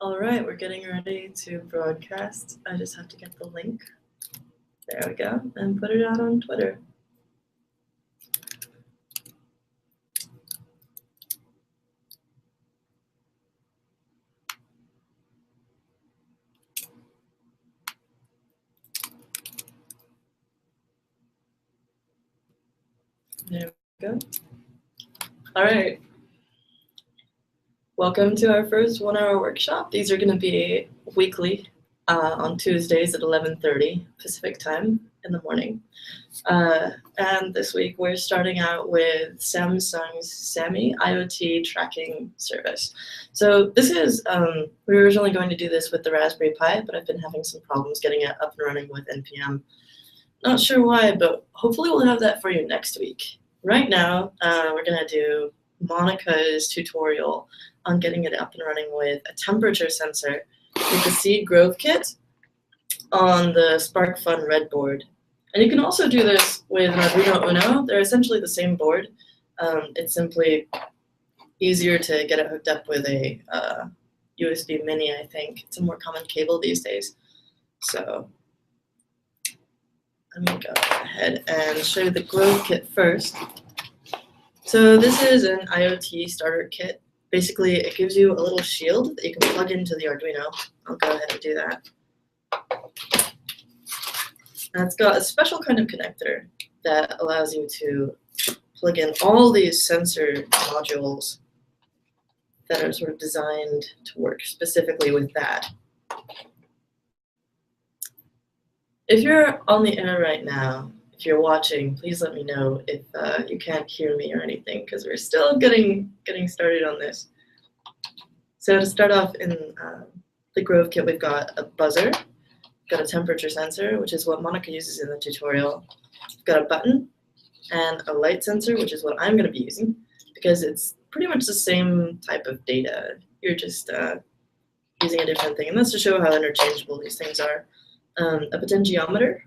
All right, we're getting ready to broadcast. I just have to get the link. There we go, and put it out on Twitter. There we go. All right. Welcome to our first 1-hour workshop. These are going to be weekly on Tuesdays at 11:30 Pacific time in the morning. And this week we're starting out with Samsung's SAMI IoT tracking service. So this is, we were originally going to do this with the Raspberry Pi, but I've been having some problems getting it up and running with NPM. Not sure why, but hopefully we'll have that for you next week. Right now, we're going to do Monica's tutorial on getting it up and running with a temperature sensor with the seed growth kit on the SparkFun Red board. And you can also do this with an Arduino Uno. They're essentially the same board. It's simply easier to get it hooked up with a USB Mini, I think. It's a more common cable these days. So let me go ahead and show you the growth kit first. So this is an Iot Starter Kit. Basically, it gives you a little shield that you can plug into the Arduino. I'll go ahead and do that. And it's got a special kind of connector that allows you to plug in all these sensor modules that are sort of designed to work specifically with that. If you're on the air right now, if you're watching, please let me know if you can't hear me or anything, because we're still getting started on this. So to start off in the Grove Kit, we've got a buzzer, got a temperature sensor, which is what Monica uses in the tutorial. We've got a button and a light sensor, which is what I'm going to be using, because it's pretty much the same type of data. You're just using a different thing. And that's to show how interchangeable these things are. A potentiometer,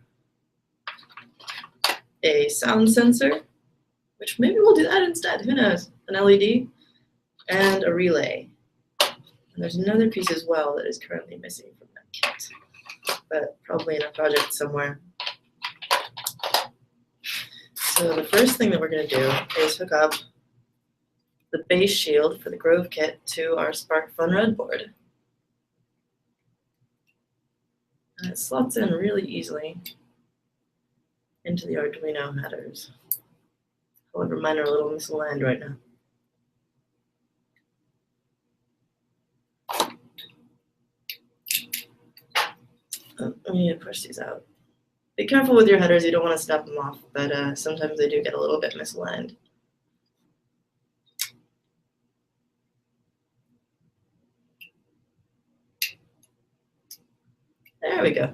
a sound sensor, which maybe we'll do that instead, who knows, an LED, and a relay. And there's another piece as well that is currently missing from that kit, but probably in a project somewhere. So the first thing that we're going to do is hook up the base shield for the Grove Kit to our SparkFun Red board. And it slots in really easily into the Arduino headers. However, mine are a little misaligned right now. I need to push these out. Be careful with your headers, you don't want to snap them off, but sometimes they do get a little bit misaligned. There we go.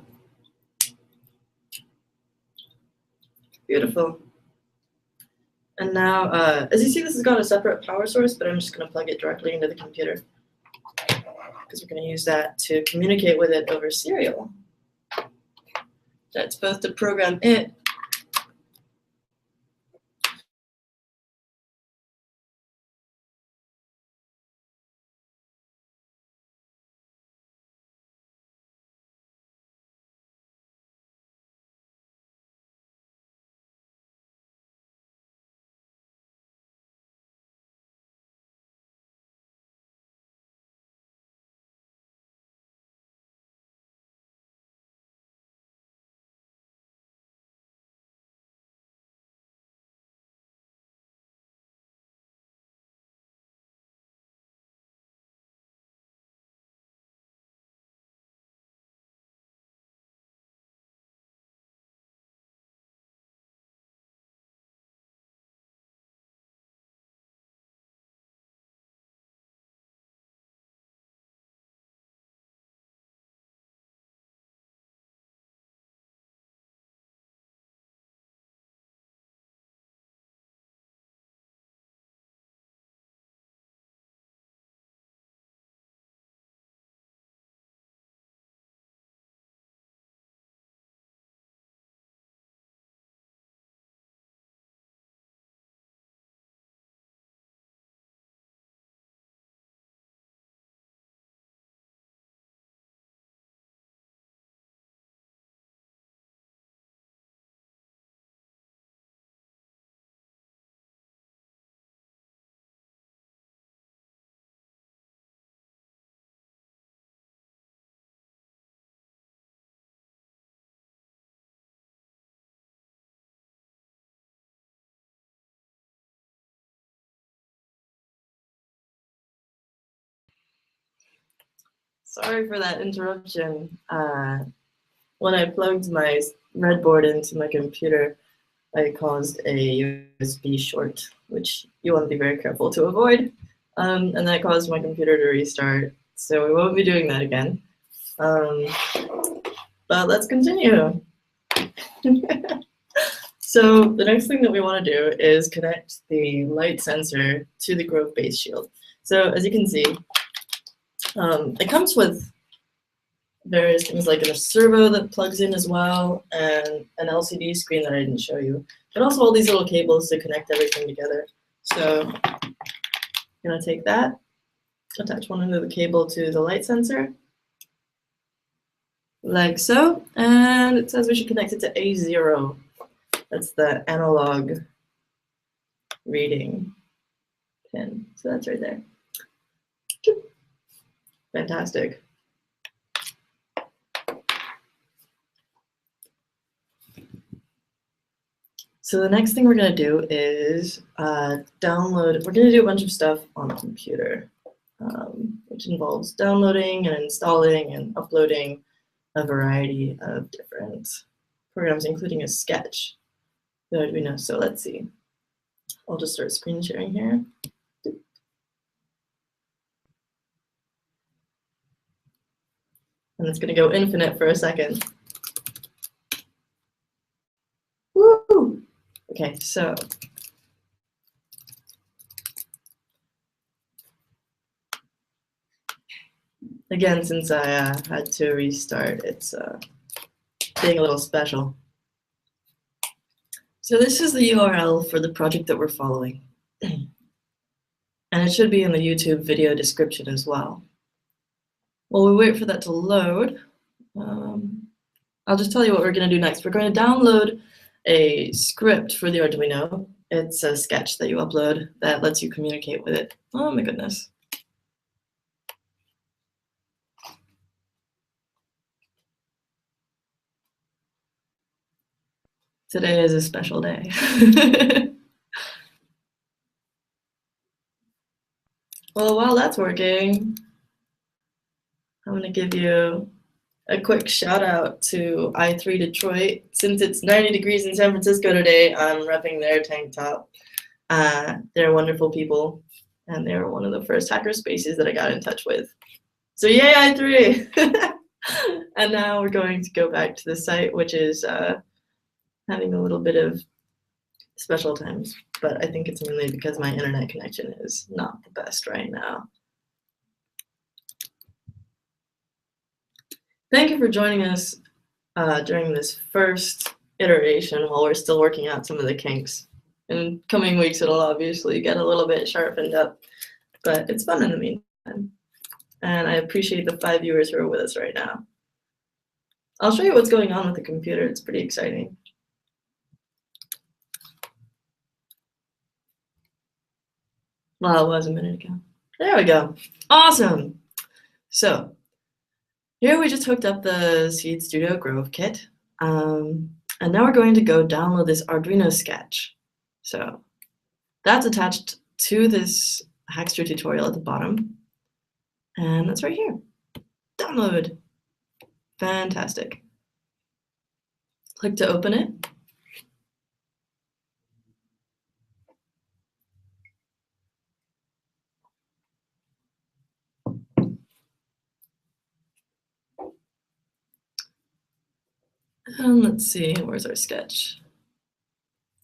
Beautiful. And now, as you see, this has got a separate power source, but I'm just going to plug it directly into the computer, because we're going to use that to communicate with it over serial. That's both to program it Sorry for that interruption. When I plugged my breadboard into my computer, I caused a USB short, which you want to be very careful to avoid. And that caused my computer to restart. So we won't be doing that again. But let's continue. So the next thing that we want to do is connect the light sensor to the Grove base shield. So as you can see, it comes with various things like a servo that plugs in as well, and an LCD screen that I didn't show you, but also all these little cables to connect everything together. So I'm gonna take that, attach one end of the cable to the light sensor, like so, and it says we should connect it to A0. That's the analog reading pin. So that's right there. Fantastic. So the next thing we're going to do is download. We're going to do a bunch of stuff on the computer, which involves downloading and installing and uploading a variety of different programs, including a sketch. The Arduino. So let's see. I'll just start screen sharing here. And it's going to go infinite for a second. Woo! Okay, so again, since I had to restart, it's being a little special. So this is the URL for the project that we're following. And it should be in the YouTube video description as well. While we wait for that to load, I'll just tell you what we're going to do next. We're going to download a script for the Arduino. It's a sketch that you upload that lets you communicate with it. Oh my goodness. Today is a special day. Well, while that's working, I'm going to give you a quick shout out to I3 Detroit. Since it's 90 degrees in San Francisco today, I'm repping their tank top. They're wonderful people, and they were one of the first hacker spaces that I got in touch with. So yay, I3! And now we're going to go back to the site, which is having a little bit of special times, but I think it's mainly because my internet connection is not the best right now. Thank you for joining us during this first iteration while we're still working out some of the kinks. In coming weeks, it'll obviously get a little bit sharpened up, but it's fun in the meantime. And I appreciate the 5 viewers who are with us right now. I'll show you what's going on with the computer. It's pretty exciting. Well, it was a minute ago. There we go. Awesome. So here we just hooked up the Seed Studio Grove kit. And now we're going to go download this Arduino Sketch. So that's attached to this Hackster tutorial at the bottom. And that's right here. Download. Fantastic. Click to open it. And let's see, where's our sketch?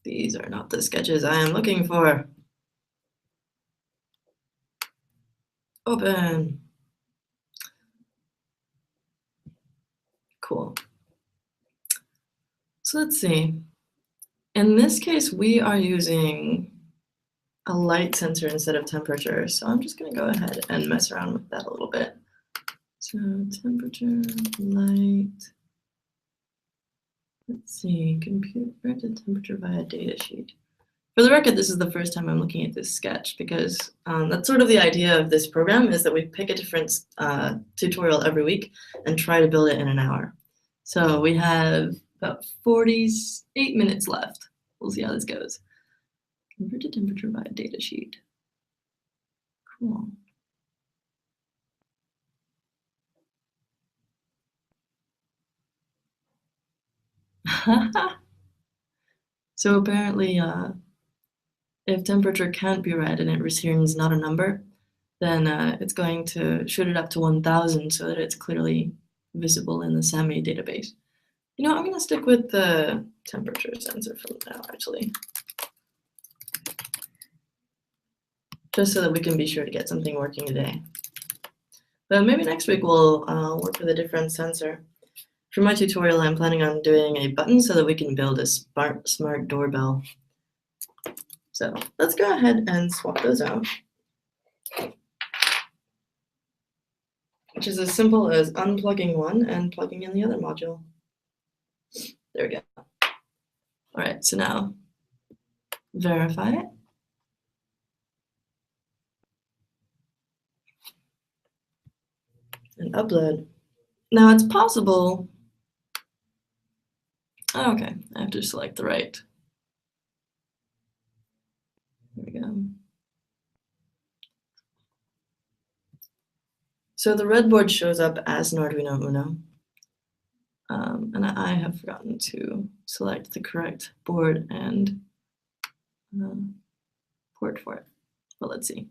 These are not the sketches I am looking for. Open. Cool. So let's see. In this case, we are using a light sensor instead of temperature. So I'm just going to go ahead and mess around with that a little bit. So temperature, light. Let's see, compute the temperature via datasheet. For the record, this is the first time I'm looking at this sketch because that's sort of the idea of this program, is that we pick a different tutorial every week and try to build it in an hour. So we have about 48 minutes left. We'll see how this goes. Convert to temperature via datasheet. Cool. So apparently, if temperature can't be read and it returns not a number, then it's going to shoot it up to 1000 so that it's clearly visible in the SAMI database. You know, I'm going to stick with the temperature sensor for now, actually. Just so that we can be sure to get something working today. But maybe next week we'll work with a different sensor. For my tutorial, I'm planning on doing a button so that we can build a smart doorbell. So let's go ahead and swap those out, which is as simple as unplugging one and plugging in the other module. There we go. All right, so now verify it. And upload. Now it's possible. Oh, okay, I have to select the right. There we go. So the red board shows up as an Arduino Uno. And I have forgotten to select the correct board and port for it. But let's see.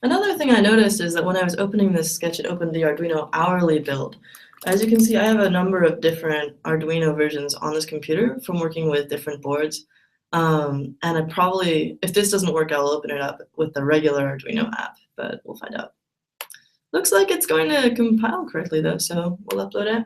Another thing I noticed is that when I was opening this sketch, it opened the Arduino hourly build. As you can see, I have a number of different Arduino versions on this computer from working with different boards. And I probably, if this doesn't work, I'll open it up with the regular Arduino app, but we'll find out. Looks like it's going to compile correctly though, so we'll upload it.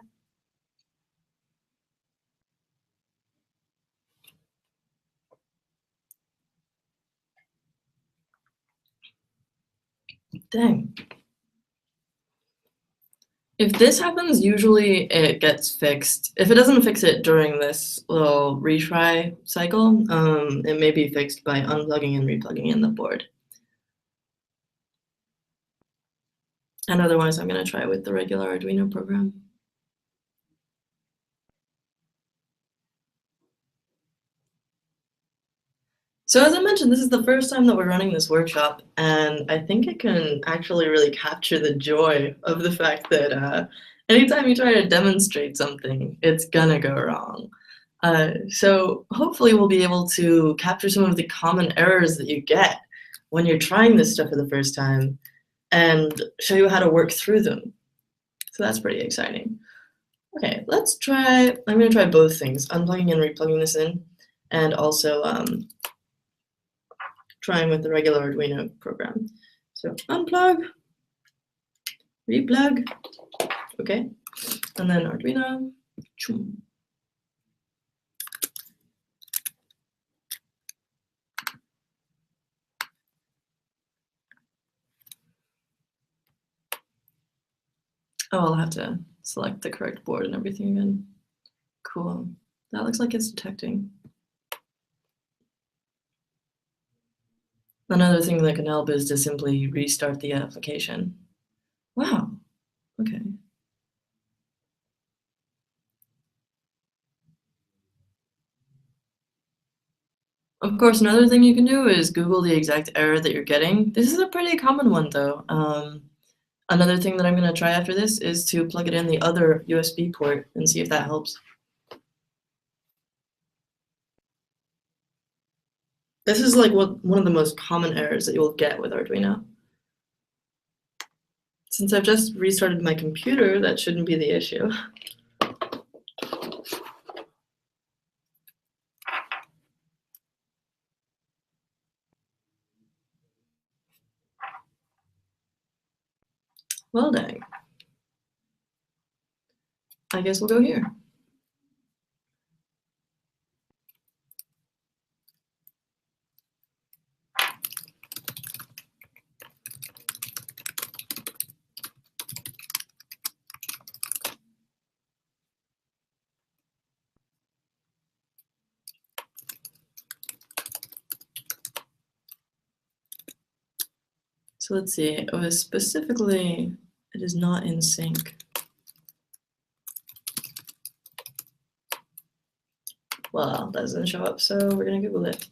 Dang. If this happens, usually it gets fixed. If it doesn't fix it during this little retry cycle, it may be fixed by unplugging and replugging in the board. And otherwise, I'm going to try with the regular Arduino program. So as I mentioned, this is the first time that we're running this workshop, and I think it can actually really capture the joy of the fact that anytime you try to demonstrate something, it's gonna go wrong. So hopefully we'll be able to capture some of the common errors that you get when you're trying this stuff for the first time and show you how to work through them. So that's pretty exciting. Okay, let's try, I'm gonna try both things, unplugging and replugging this in, and also trying with the regular Arduino program. So unplug, replug, okay, and then Arduino. Oh, I'll have to select the correct board and everything again. Cool. That looks like it's detecting. Another thing that can help is to simply restart the application. Wow, okay. Of course, another thing you can do is Google the exact error that you're getting. This is a pretty common one though. Another thing that I'm going to try after this is to plug it in the other USB port and see if that helps. This is like one of the most common errors that you'll get with Arduino. Since I've just restarted my computer, that shouldn't be the issue. Well, dang. I guess we'll go here. So let's see, it was specifically, it is not in sync. Well, that doesn't show up, so we're gonna Google it.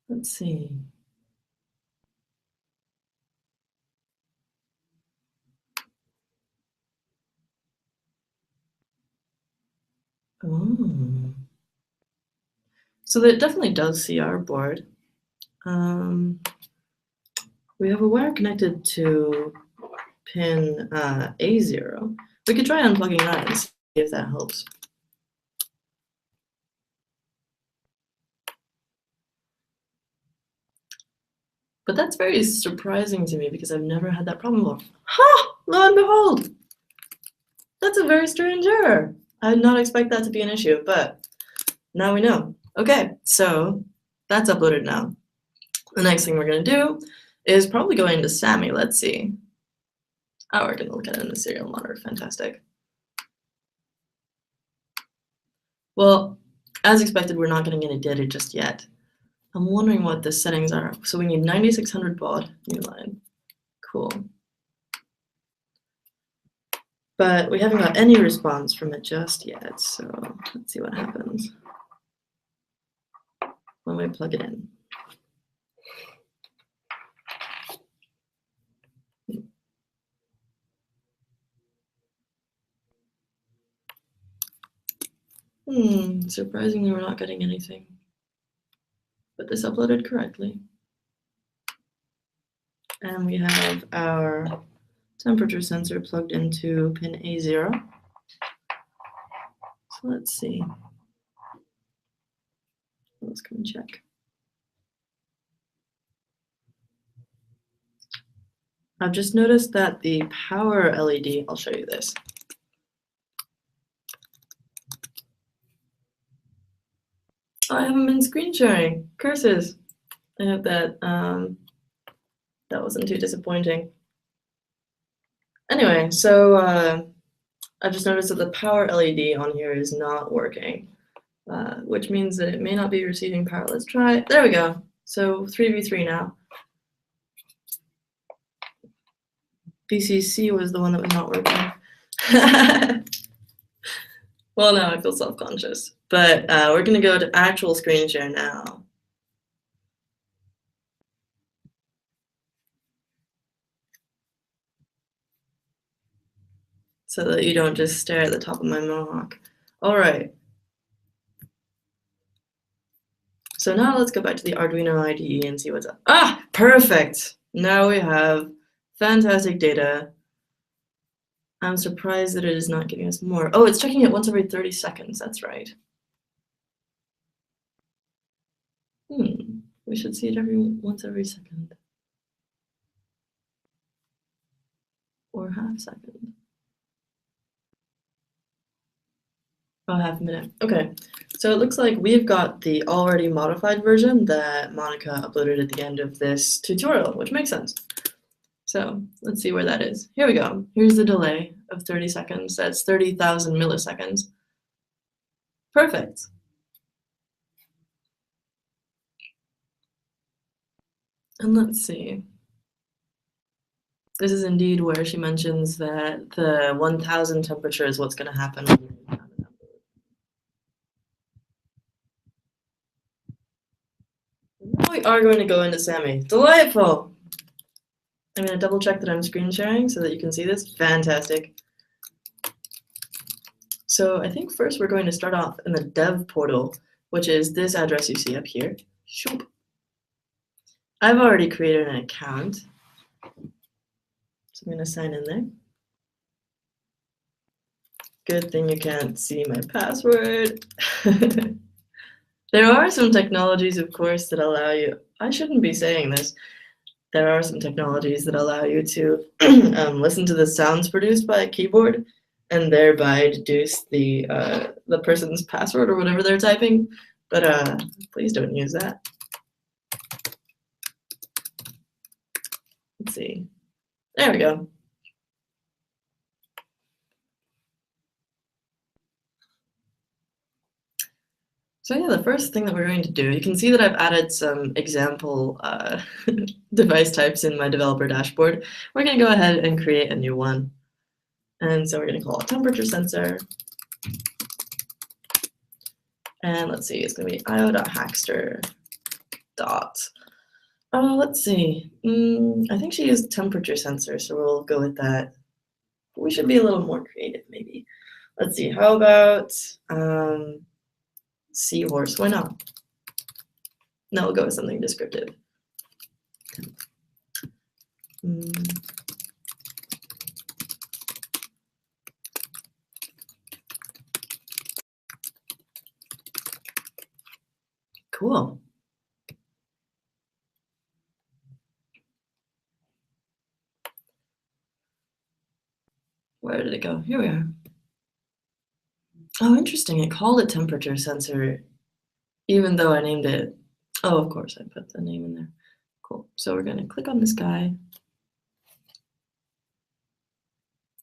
Let's see. Oh. So that definitely does see our board. We have a wire connected to pin A0. We could try unplugging that and see if that helps. But that's very surprising to me because I've never had that problem before. Ha! Lo and behold! That's a very strange error. I did not expect that to be an issue, but now we know. Okay, so that's uploaded now. The next thing we're going to do is probably go into SAMI. Let's see. Oh, we're going to look at it in the serial monitor. Fantastic. Well, as expected, we're not getting any data just yet. I'm wondering what the settings are. So we need 9600 baud, new line. Cool. But we haven't got any response from it just yet, so let's see what happens when we plug it in. Surprisingly, we're not getting anything. But this uploaded correctly. And we have our temperature sensor plugged into pin A0. So let's see. Let's come and check. I've just noticed that the power LED, I'll show you this. Oh, I haven't been screen sharing. Curses. I hope that that wasn't too disappointing. Anyway, so I've just noticed that the power LED on here is not working, which means that it may not be receiving power. Let's try. There we go. So 3v3 now. BCC was the one that was not working. Well, now I feel self-conscious. But we're going to go to actual screen share now. So that you don't just stare at the top of my mohawk. All right. So now let's go back to the Arduino IDE and see what's up. Ah, perfect. Now we have fantastic data. I'm surprised that it is not giving us more. Oh, it's checking it once every 30 seconds. That's right. We should see it once every second. Or half second. Oh, half a minute. Okay, so it looks like we've got the already modified version that Monica uploaded at the end of this tutorial, which makes sense. So let's see where that is. Here we go. Here's the delay of 30 seconds. That's 30,000 milliseconds. Perfect. And let's see. This is indeed where she mentions that the 1000 temperature is what's going to happen. Now we are going to go into SAMI. Delightful! I'm going to double check that I'm screen sharing so that you can see this. Fantastic. So I think first we're going to start off in the dev portal, which is this address you see up here. Shoop. I've already created an account. So I'm going to sign in there. Good thing you can't see my password. There are some technologies, of course, that allow you, I shouldn't be saying this, there are some technologies that allow you to listen to the sounds produced by a keyboard and thereby deduce the person's password or whatever they're typing, but please don't use that. Let's see. There we go. So yeah, the first thing that we're going to do, you can see that I've added some example device types in my developer dashboard. We're going to go ahead and create a new one. And so we're going to call it temperature sensor. And let's see, it's going to be io.hackster.io. dot. Let's see. I think she used temperature sensor, so we'll go with that. We should be a little more creative, maybe. Let's see. How about seahorse? Why not? No, we'll go with something descriptive. Cool. Where did it go? Here we are. Oh, interesting. It called it temperature sensor, even though I named it. Oh, of course, I put the name in there. Cool. So we're going to click on this guy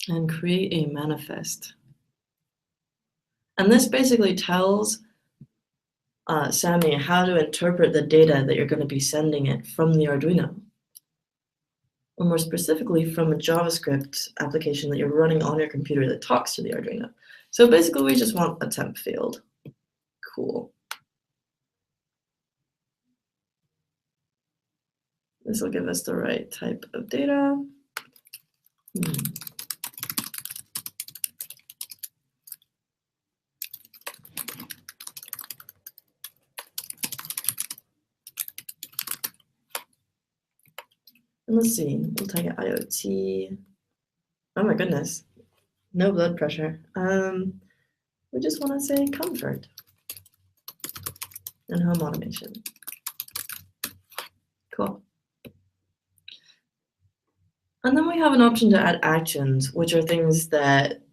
and create a manifest. And this basically tells SAMI how to interpret the data that you're going to be sending it from the Arduino. Or more specifically, from a JavaScript application that you're running on your computer that talks to the Arduino. So basically, we just want a temp field. Cool. This will give us the right type of data. And let's see, we'll tag it IoT. Oh my goodness, no blood pressure. We just want to say comfort and home automation. Cool. And then we have an option to add actions, which are things that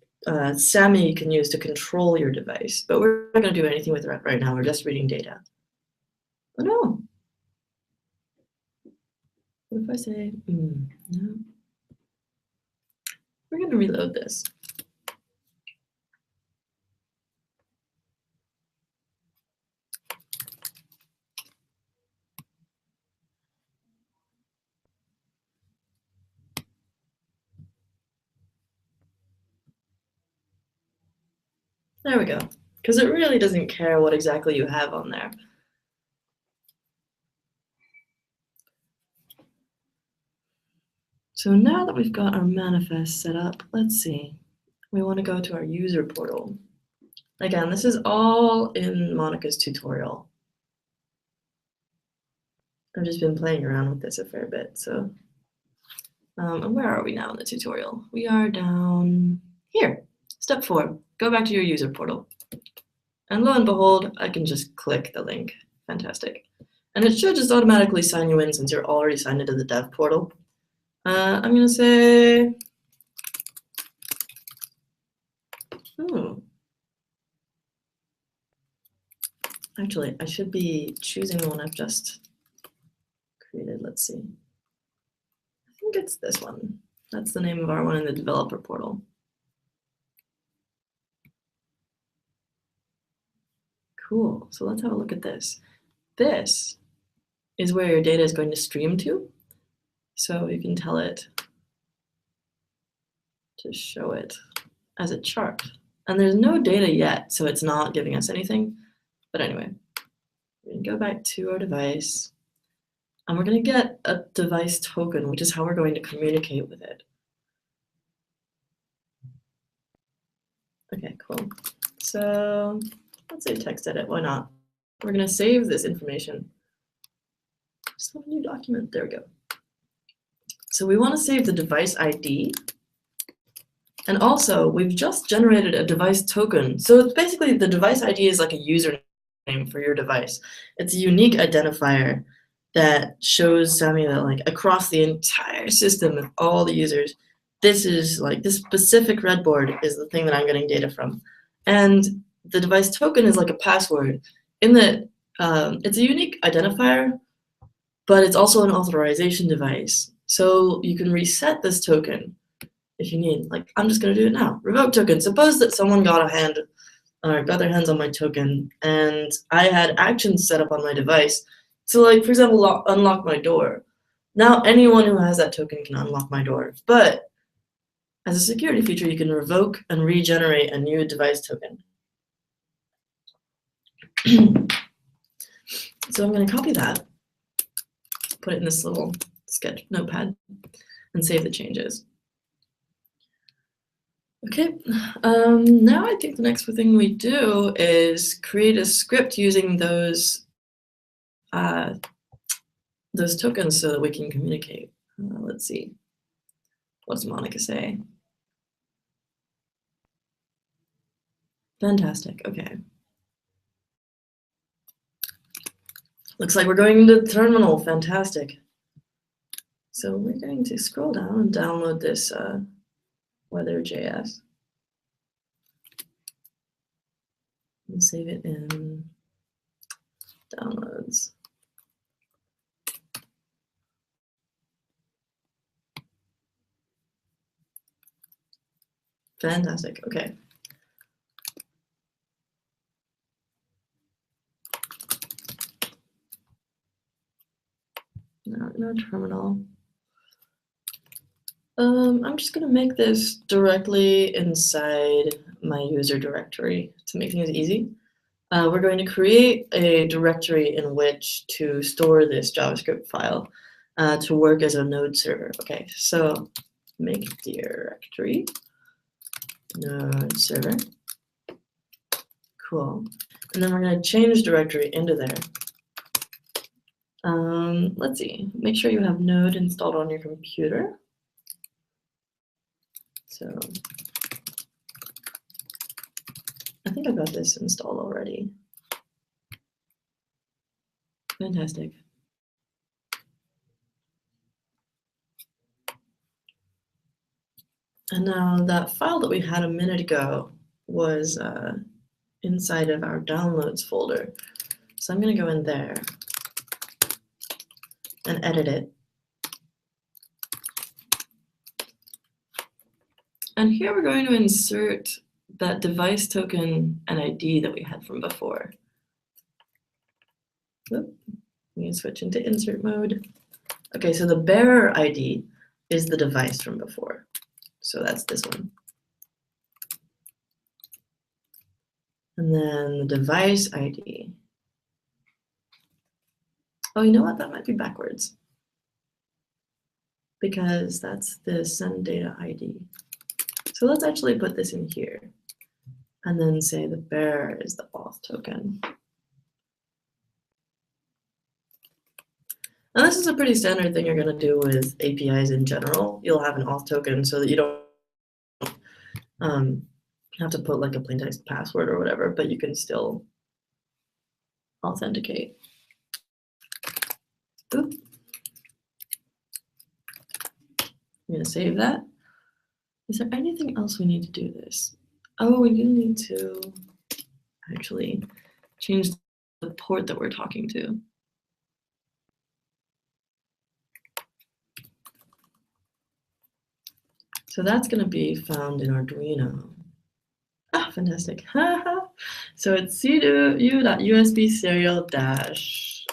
SAMI can use to control your device. But we're not going to do anything with it right now. We're just reading data. Oh no. What if I say, no? We're going to reload this. There we go. Because it really doesn't care what exactly you have on there. So now that we've got our manifest set up, let's see. We want to go to our user portal. Again, this is all in Monica's tutorial. I've just been playing around with this a fair bit. So, and where are we now in the tutorial? We are down here. Step 4, go back to your user portal. And lo and behold, I can just click the link. Fantastic. And it should just automatically sign you in since you're already signed into the dev portal. I'm going to say, actually, I should be choosing the one I've just created. Let's see. I think it's this one. That's the name of our one in the developer portal. Cool. So let's have a look at this. This is where your data is going to stream to. So you can tell it to show it as a chart. And there's no data yet, so it's not giving us anything. But anyway, we're going to go back to our device. And we're going to get a device token, which is how we're going to communicate with it. Okay, cool. So let's say text edit, why not? We're going to save this information. Just have a new document, there we go. So we want to save the device ID. And also, we've just generated a device token. So it's basically the device ID is like a username for your device. It's a unique identifier that shows SAMI that like across the entire system of all the users, this is like this specific breadboard is the thing that I'm getting data from. And the device token is like a password in that it's a unique identifier, but it's also an authorization device. So you can reset this token if you need. Like, I'm just going to do it now. Revoke token. Suppose that someone got their hands on my token, and I had actions set up on my device. So, like, for example, unlock my door. Now anyone who has that token can unlock my door. But as a security feature, you can revoke and regenerate a new device token. So I'm going to copy that. put it in this little sketch notepad and save the changes. Okay, now I think the next thing we do is create a script using those tokens so that we can communicate. Let's see. What does Monica say? Fantastic, okay. Looks like we're going to the terminal, fantastic. So we're going to scroll down and download this weather.js and save it in downloads. Fantastic, okay. Now in our terminal. I'm just going to make this directly inside my user directory to make things easy. We're going to create a directory in which to store this JavaScript file to work as a node server. Okay, so make directory node server. Cool. And then we're going to change directory into there. Let's see, make sure you have Node installed on your computer. So I think I've got this installed already. Fantastic. And now that file that we had a minute ago was inside of our downloads folder. So I'm going to go in there and edit it. And here we're going to insert that device token and ID that we had from before. Oop. I'm going to switch into insert mode. Okay, so the bearer ID is the device from before. So that's this one. And then the device ID. Oh, you know what? That might be backwards. Because that's the send data ID. So let's actually put this in here. And then say the bearer is the auth token. And this is a pretty standard thing you're going to do with APIs in general. You'll have an auth token so that you don't have to put like a plain text password or whatever, but you can still authenticate. Oop. I'm going to save that. Is there anything else we need to do this? Oh, we do need to actually change the port that we're talking to. So that's going to be found in Arduino. Ah, fantastic. So it's c2u.usb serial dash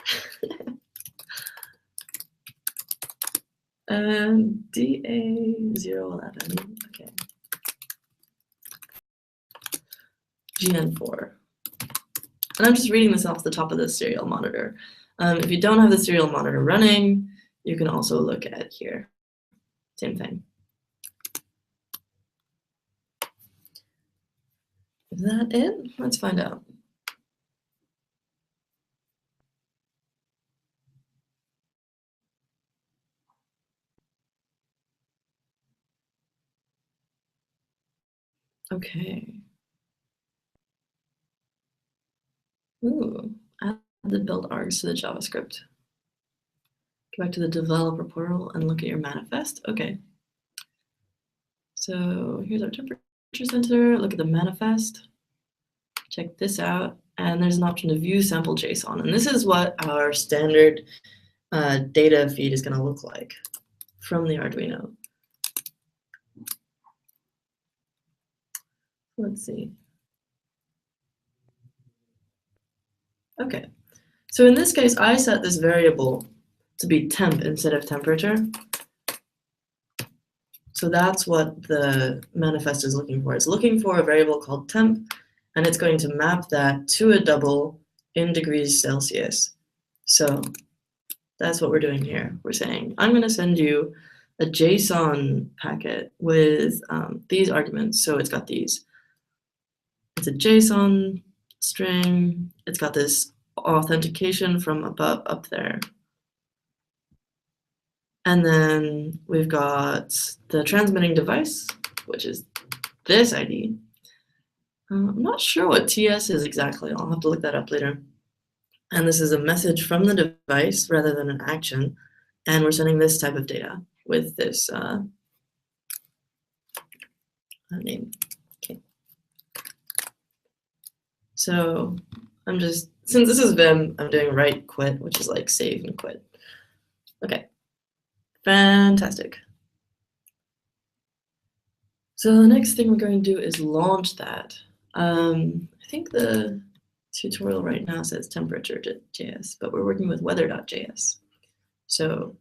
and DA011. Okay. GN4. And I'm just reading this off the top of the serial monitor. If you don't have the serial monitor running, you can also look at here. Same thing. Is that it? Let's find out. Okay. Ooh, add the build args to the JavaScript. Go back to the developer portal and look at your manifest. Okay. So here's our temperature sensor. Look at the manifest. Check this out. And there's an option to view sample JSON. And this is what our standard data feed is going to look like from the Arduino. Let's see. Okay. So in this case, I set this variable to be temp instead of temperature. So that's what the manifest is looking for. It's looking for a variable called temp, and it's going to map that to a double in degrees Celsius. So That's what we're doing here. We're saying, I'm going to send you a JSON packet with these arguments. So it's got these. It's a JSON string. It's got this authentication from above up there. And then we've got the transmitting device, which is this ID. I'm not sure what TS is exactly. I'll have to look that up later. And this is a message from the device rather than an action. And we're sending this type of data with this name. Okay. So I'm just, since this is Vim, I'm doing write quit, which is like save and quit. Okay, fantastic. So the next thing we're going to do is launch that. I think the tutorial right now says temperature.js, but we're working with weather.js. So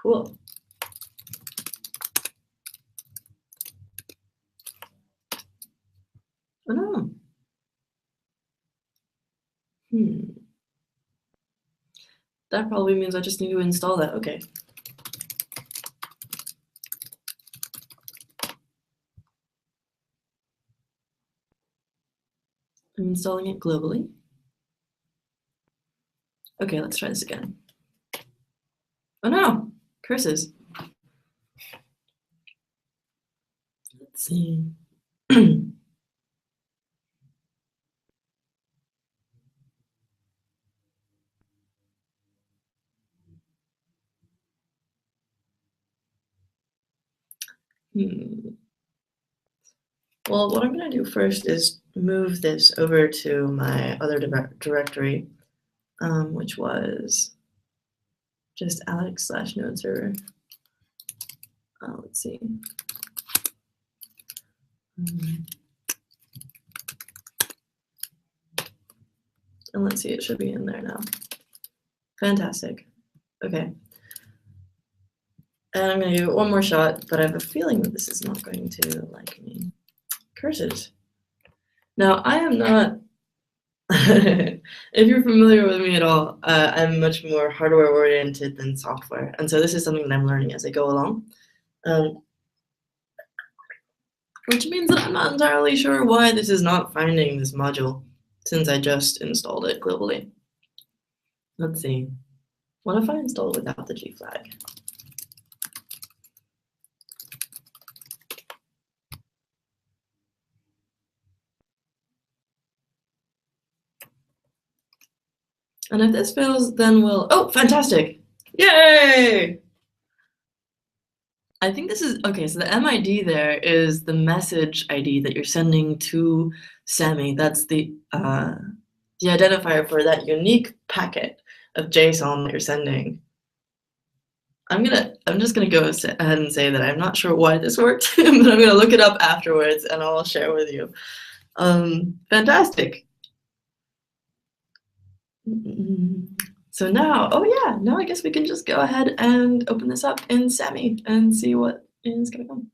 cool. Oh no. That probably means I just need to install that. Okay. I'm installing it globally. Okay, let's try this again. Oh no, curses. Let's see. Well, what I'm going to do first is move this over to my other directory, which was just alex/node server. Let's see. And let's see, it should be in there now. Fantastic. Okay. And I'm going to give it one more shot, but I have a feeling that this is not going to like me. Curses. Now, I am not, if you're familiar with me at all, I'm much more hardware oriented than software. And so this is something that I'm learning as I go along. Which means that I'm not entirely sure why this is not finding this module since I just installed it globally. Let's see. What if I install it without the G flag? And if this fails, then we'll, oh, fantastic. Yay! I think this is, okay, so the MID there is the message ID that you're sending to SAMI. That's the identifier for that unique packet of JSON that you're sending. I'm just gonna go ahead and say that I'm not sure why this worked, but I'm gonna look it up afterwards and I'll share with you. Fantastic. So now, oh yeah, now I guess we can just go ahead and open this up in SAMI and see what is gonna come.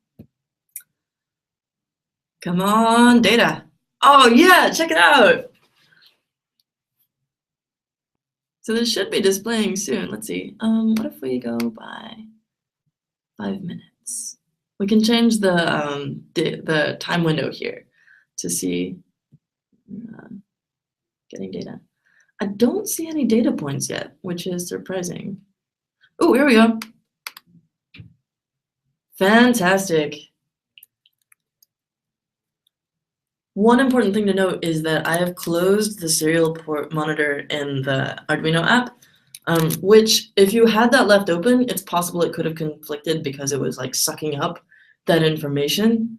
Come on, data. Oh yeah, check it out. So this should be displaying soon. Let's see. What if we go by 5 minutes? We can change the time window here to see getting data. I don't see any data points yet, which is surprising. Oh, here we go. Fantastic. One important thing to note is that I have closed the serial port monitor in the Arduino app, which if you had that left open, it's possible it could have conflicted because it was like sucking up that information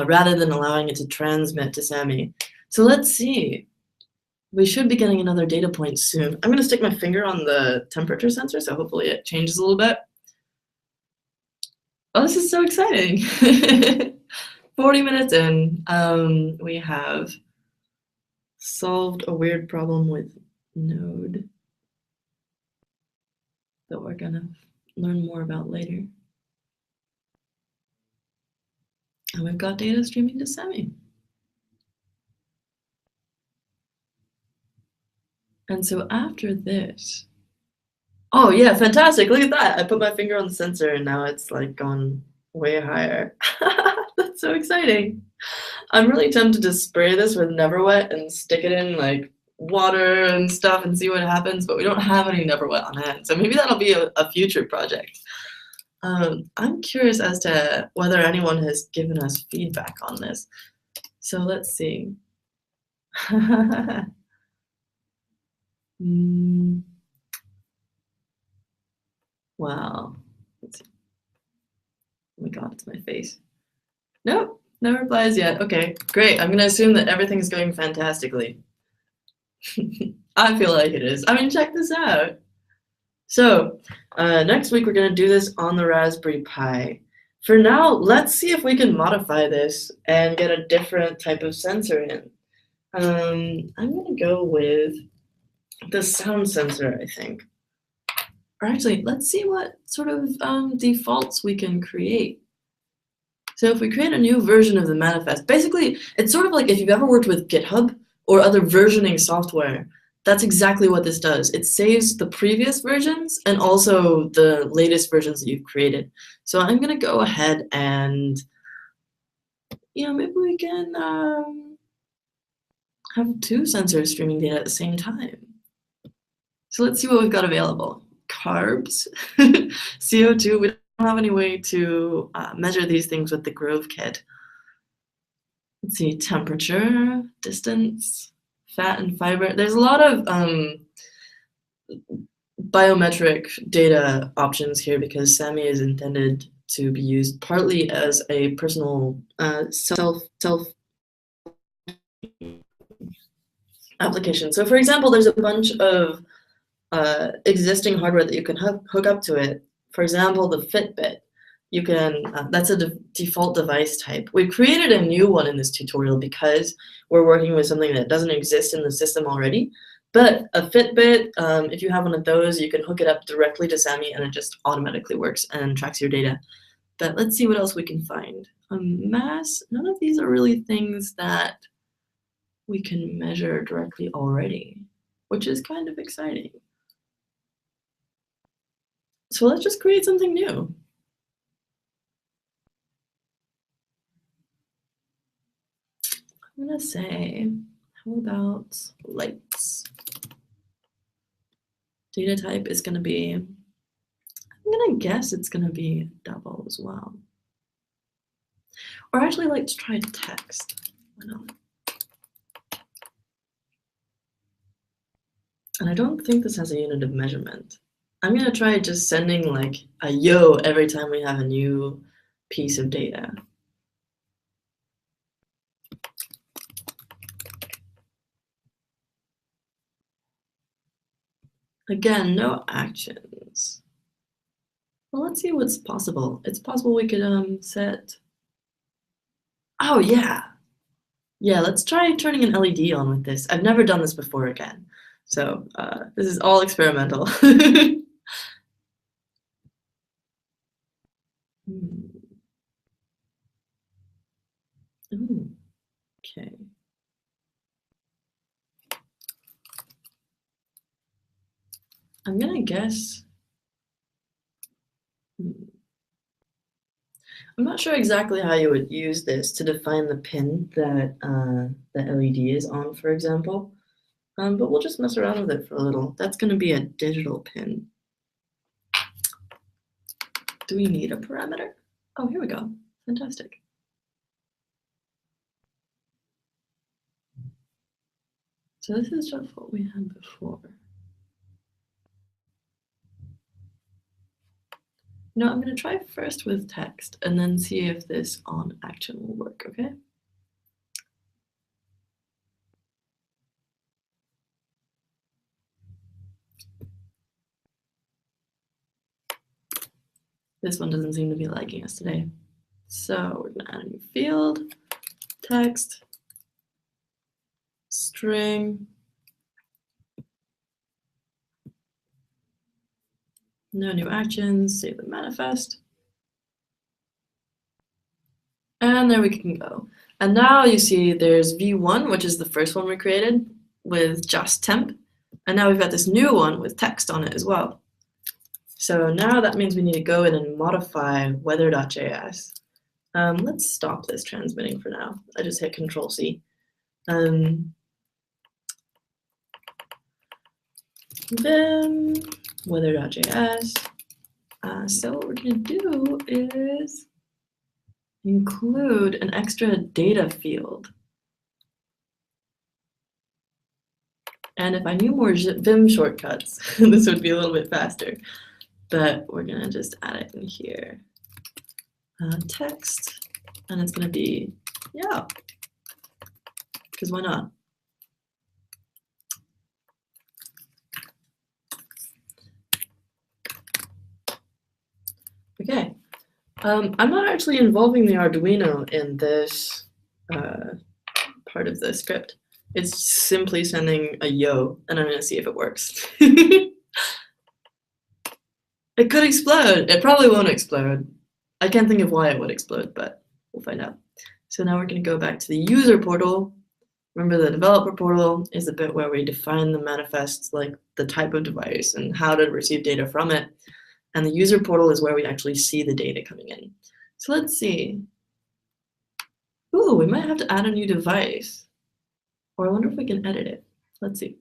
rather than allowing it to transmit to SAMI. So let's see. We should be getting another data point soon. I'm going to stick my finger on the temperature sensor, so hopefully it changes a little bit. Oh, this is so exciting. 40 minutes in, we have solved a weird problem with Node that we're going to learn more about later. And we've got data streaming to SAMI. And so after this, Oh yeah, fantastic. Look at that. I put my finger on the sensor and now it's like gone way higher. That's so exciting. I'm really tempted to spray this with Never Wet and stick it in like water and stuff and see what happens, but we don't have any Never Wet on hand. So maybe that'll be a future project. I'm curious as to whether anyone has given us feedback on this. So let's see. Wow. Let's see. Oh my god, it's my face. Nope, no replies yet. Okay, great. I'm gonna assume that everything's going fantastically. I feel like it is. I mean, check this out. So, next week we're gonna do this on the Raspberry Pi. For now, let's see if we can modify this and get a different type of sensor in. I'm gonna go with the sound sensor, I think. Or actually, let's see what sort of defaults we can create. So if we create a new version of the manifest, basically, it's sort of like if you've ever worked with GitHub or other versioning software, that's exactly what this does. It saves the previous versions and also the latest versions that you've created. So I'm going to go ahead and, maybe we can have two sensors streaming data at the same time. So let's see what we've got available. Carbs, CO2. We don't have any way to measure these things with the Grove kit. Let's see, temperature, distance, fat and fiber. There's a lot of biometric data options here because SAMI is intended to be used partly as a personal self application. So for example, there's a bunch of existing hardware that you can hook up to it. For example, the Fitbit. You can, that's a default device type. We created a new one in this tutorial because we're working with something that doesn't exist in the system already. But a Fitbit, if you have one of those, you can hook it up directly to SAMI and it just automatically works and tracks your data. But let's see what else we can find. Mass, none of these are really things that we can measure directly already, which is kind of exciting. So let's just create something new. I'm gonna say, how about lights? Data type is gonna be, I'm gonna guess it's gonna be double as well. Or actually, let's try text. Why not? And I don't think this has a unit of measurement. I'm gonna try just sending like a yo every time we have a new piece of data. Again, no actions. Well, let's see what's possible. It's possible we could set, oh yeah. Yeah, let's try turning an LED on with this. I've never done this before again. So this is all experimental. Ooh, okay. I'm gonna guess. I'm not sure exactly how you would use this to define the pin that the LED is on, for example. But we'll just mess around with it for a little. That's going to be a digital pin. Do we need a parameter? Oh, here we go. Fantastic. So this is just what we had before. No, I'm going to try first with text and then see if this on action will work, okay? This one doesn't seem to be liking us today. So we're going to add a new field, text, string. No new actions, save the manifest. And there we can go. And now you see there's v1, which is the first one we created with just temp. And now we've got this new one with text on it as well. So now that means we need to go in and modify weather.js. Let's stop this transmitting for now. I just hit Control-C. Vim, weather.js. So what we're going to do is include an extra data field. And if I knew more Vim shortcuts, this would be a little bit faster. But we're going to just add it in here. Text, and it's going to be, yeah, because why not? Okay, I'm not actually involving the Arduino in this part of the script. It's simply sending a yo, and I'm going to see if it works. It could explode. It probably won't explode. I can't think of why it would explode, but we'll find out. So now we're going to go back to the user portal. Remember, the developer portal is the bit where we define the manifests, like the type of device and how to receive data from it. And the user portal is where we actually see the data coming in. So let's see. Ooh, we might have to add a new device. Or I wonder if we can edit it. Let's see.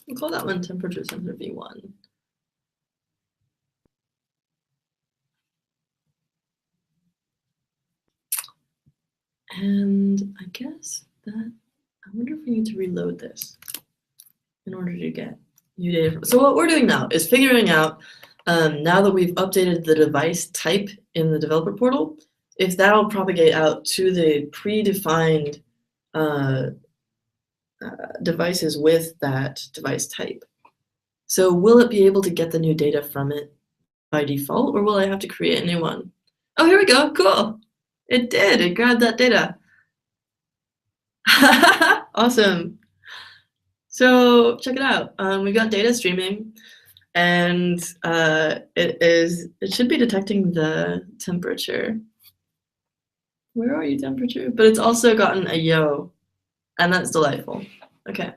We'll call that one temperature sensor V1. And I guess that, I wonder if we need to reload this in order to get new data. So what we're doing now is figuring out, now that we've updated the device type in the developer portal, if that'll propagate out to the predefined devices with that device type. So will it be able to get the new data from it by default, or will I have to create a new one? Oh, here we go, cool. It did, it grabbed that data. Awesome. So check it out. We got data streaming, and it should be detecting the temperature. Where are you, temperature? But it's also gotten a yo, and that's delightful. Okay.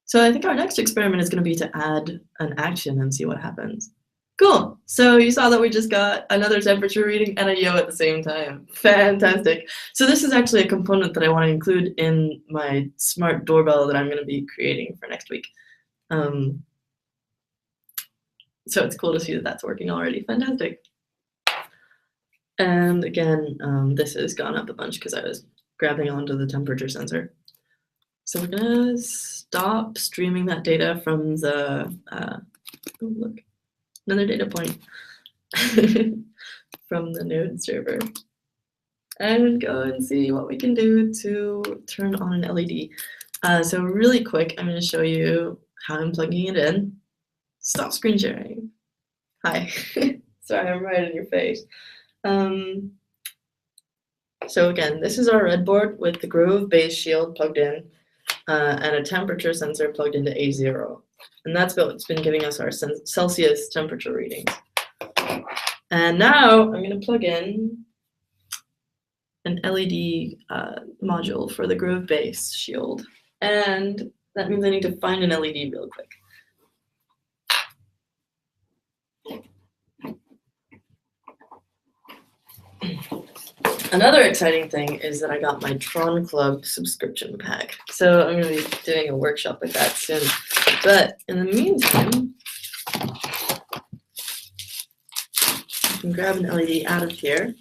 So I think our next experiment is going to be to add an action and see what happens. Cool. So you saw that we just got another temperature reading and a yo at the same time. Fantastic. So this is actually a component that I want to include in my smart doorbell that I'm going to be creating for next week. So it's cool to see that that's working already. Fantastic. And again, this has gone up a bunch because I was grabbing onto the temperature sensor. So we're going to stop streaming that data from the, oh, look, another data point from the node server. And go and see what we can do to turn on an LED. So really quick, I'm going to show you how I'm plugging it in. Stop screen sharing. Hi. Sorry, I'm right in your face. So again, this is our breadboard with the Grove base shield plugged in. And a temperature sensor plugged into A0. And that's what's been giving us our Celsius temperature readings. And now I'm going to plug in an LED module for the Grove base shield. And that means I need to find an LED real quick. Another exciting thing is that I got my Tron Club subscription pack. So I'm going to be doing a workshop with that soon. But in the meantime, I can grab an LED out of here.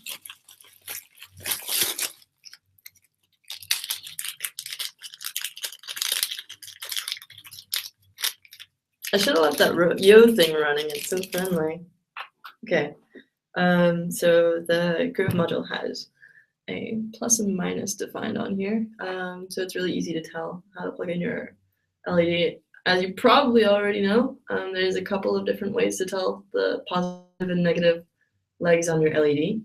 I should have left that yo thing running. It's so friendly. Okay. So the Groove module has a plus and minus defined on here. So it's really easy to tell how to plug in your LED. As you probably already know, there's a couple of different ways to tell the positive and negative legs on your LED.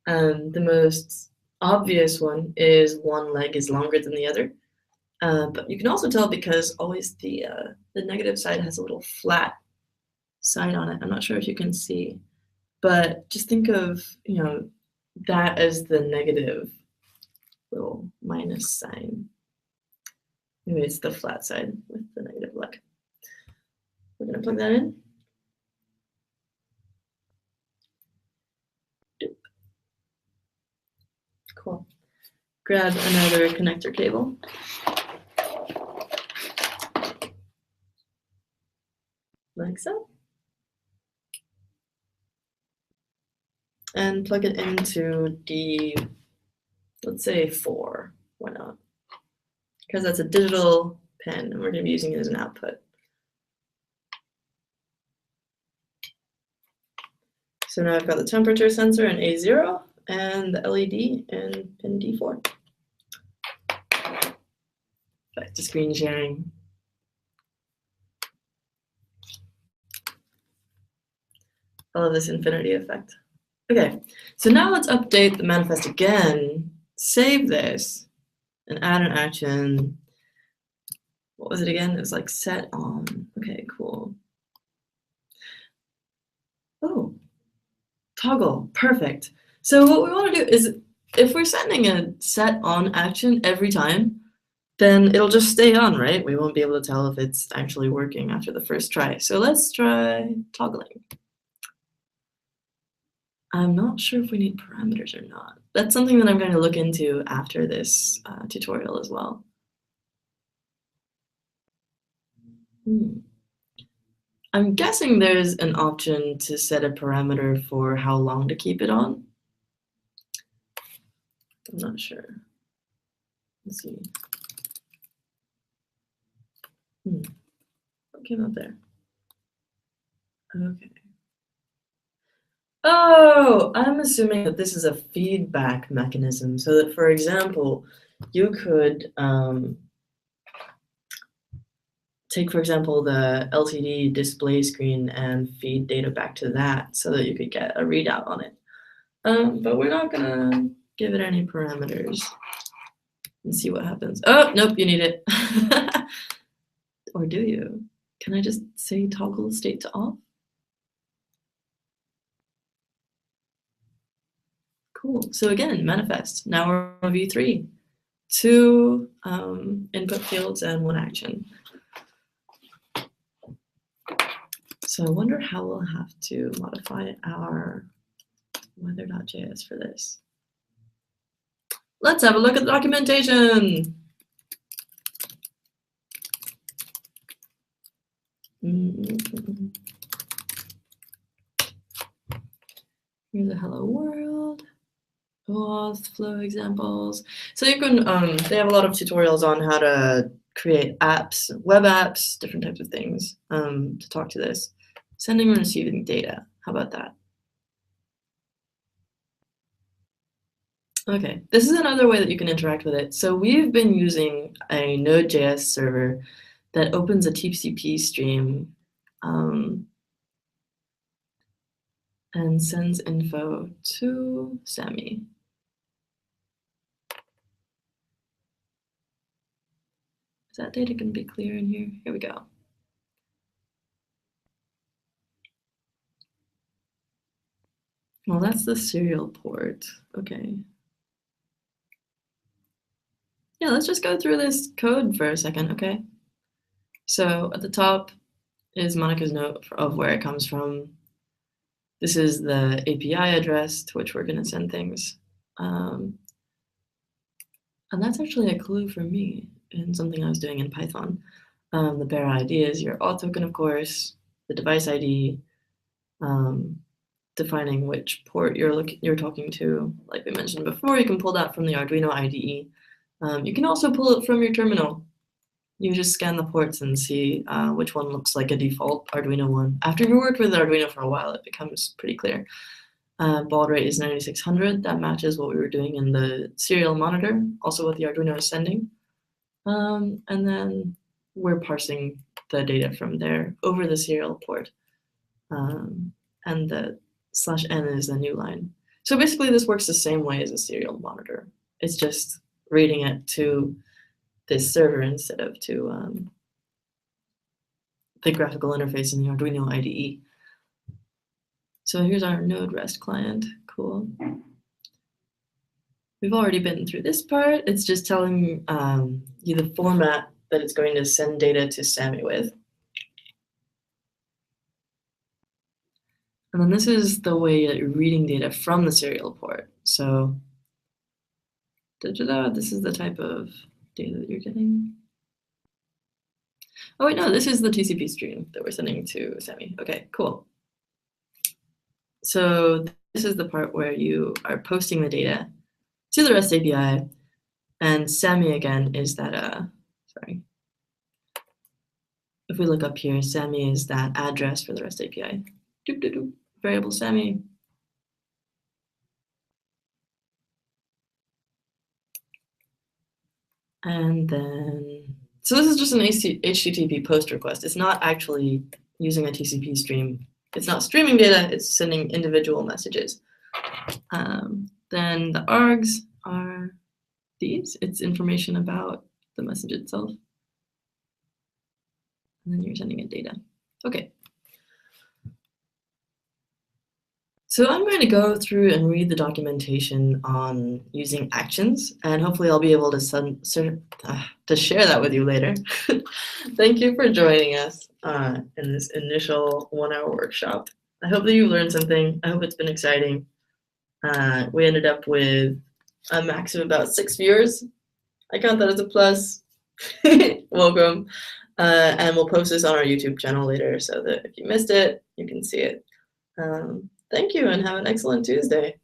The most obvious one is one leg is longer than the other. But you can also tell because always the negative side has a little flat side on it. I'm not sure if you can see, but just think of, you know, that as the negative little minus sign. Maybe it's the flat side with the negative leg. We're going to plug that in. Doop. Cool. Grab another connector cable. Like so. And plug it into D, let's say 4. Why not? Because that's a digital pen and we're going to be using it as an output. So now I've got the temperature sensor in A0 and the LED in pin D4. Back to screen sharing. I love this infinity effect. Okay, so now let's update the manifest again, save this, and add an action. What was it again? It was like set on. Okay, cool. Oh, toggle, perfect. So what we want to do is, if we're sending a set on action every time, then it'll just stay on, right? We won't be able to tell if it's actually working after the first try. So let's try toggling. I'm not sure if we need parameters or not. That's something that I'm going to look into after this tutorial as well. I'm guessing there's an option to set a parameter for how long to keep it on. I'm not sure. Let's see. What came up there? Okay. Oh, I'm assuming that this is a feedback mechanism so that, for example, you could take, for example, the LCD display screen and feed data back to that so that you could get a readout on it. But we're not gonna give it any parameters and see what happens. Oh, nope, you need it. Or do you? Can I just say toggle state to off? Cool. So again, manifest. Now we're on V3. 2 input fields and 1 action. So I wonder how we'll have to modify our weather.js for this. Let's have a look at the documentation. Here's a hello world. Auth flow examples. So you can, they have a lot of tutorials on how to create apps, web apps, different types of things to talk to this. Sending and receiving data. How about that? Okay, this is another way that you can interact with it. So we've been using a Node.js server that opens a TCP stream and sends info to SAMI. Is that data going to be clear in here? Here we go. Well, that's the serial port. Okay. Yeah, let's just go through this code for a second, okay? So at the top is Monica's note of where it comes from. This is the API address to which we're going to send things. And that's actually a clue for me in something I was doing in Python. The bare ID is your auth token, of course, the device ID, defining which port you're talking to. Like we mentioned before, you can pull that from the Arduino IDE. You can also pull it from your terminal. You just scan the ports and see which one looks like a default Arduino one. After you worked with Arduino for a while, it becomes pretty clear. Baud rate is 9600. That matches what we were doing in the serial monitor, also what the Arduino is sending. And then we're parsing the data from there over the serial port. And the /n is the new line. So basically this works the same way as a serial monitor. It's just reading it to this server instead of to the graphical interface in the Arduino IDE. So here's our Node REST client. Cool. We've already been through this part. It's just telling you the format that it's going to send data to SAMI with. And then this is the way that you're reading data from the serial port. So this is the type of data that you're getting. Oh wait, no, this is the TCP stream that we're sending to SAMI. Okay, cool. So this is the part where you are posting the data to the REST API, and SAMI again is that, sorry. If we look up here, SAMI is that address for the REST API. Variable SAMI. And then, so this is just an HTTP post request. It's not actually using a TCP stream. It's not streaming data, it's sending individual messages. Then the args are these. It's information about the message itself. And then you're sending it data. Okay. So I'm going to go through and read the documentation on using actions, and hopefully I'll be able to share that with you later. Thank you for joining us in this initial 1-hour workshop. I hope that you learned something. I hope it's been exciting. We ended up with a max of about 6 viewers. I count that as a plus. Welcome. And we'll post this on our YouTube channel later so that if you missed it, you can see it. Thank you and have an excellent Tuesday.